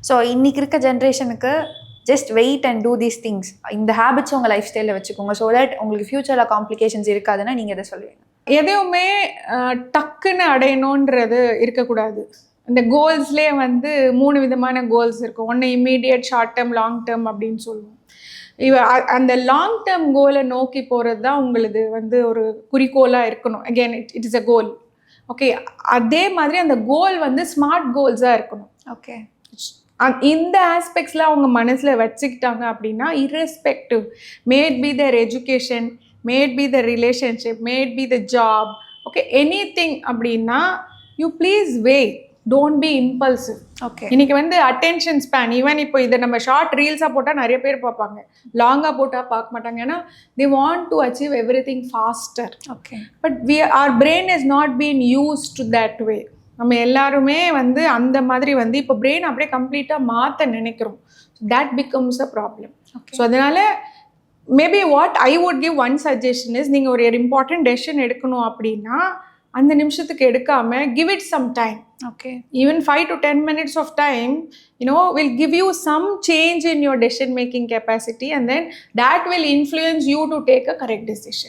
So இன்னைக்கு இருக்க ஜென்ரேஷனுக்கு just wait and do these things, இந்த ஹேபிட்ஸ் உங்கள் லைஃப் ஸ்டைலில் வச்சுக்கோங்க, ஸோ தட் உங்களுக்கு ஃபியூச்சரில் காம்ப்ளிகேஷன்ஸ் இருக்காதுன்னா நீங்கள் எதை சொல்லுவீங்க? எதையுமே டக்குன்னு அடையணுன்றது இருக்கக்கூடாது. இந்த கோல்ஸ்லேயே வந்து 3 விதமான கோல்ஸ் இருக்கும். ஒன்று immediate, short term, long term அப்படின்னு சொல்லுவோம். அந்த லாங் டேர்ம் கோலை நோக்கி போகிறது தான் உங்களுது வந்து ஒரு குறிக்கோளாக இருக்கணும். Again it is a goal. Okay, அதே மாதிரி அந்த கோல் வந்து ஸ்மார்ட் கோல்ஸாக இருக்கணும். ஓகே, இந்த ஆஸ்பெக்ட்ஸில் அவங்க மனசில் வச்சுக்கிட்டாங்க அப்படின்னா, irrespective, maybe their education, maybe the relationship, maybe the job, okay, anything அப்படின்னா you please wait, don't be impulsive. Okay, இன்னைக்கு வந்து அட்டென்ஷன் ஸ்பேன், ஈவன் இப்போ இதை நம்ம ஷார்ட் ரீல்ஸாக போட்டால் நிறைய பேர் பார்ப்பாங்க, லாங்காக போட்டால் பார்க்க மாட்டாங்க. ஏன்னா they want to achieve everything faster. Okay, but our brain has not been used to that way. நம்ம எல்லாருமே வந்து அந்த மாதிரி வந்து இப்போ பிரெயின் அப்படியே கம்ப்ளீட்டாக மாற்ற நினைக்கிறோம். That becomes a problem. So அதனால் maybe what I would give one suggestion is, நீங்கள் ஒரு இம்பார்ட்டன்ட் டெசிஷன் எடுக்கணும் அப்படின்னா அந்த நிமிஷத்துக்கு எடுக்காமல் give it some time. Okay, even 5 to 10 minutes of time, will give you some change in your decision making capacity, and then that will influence you to take a correct decision.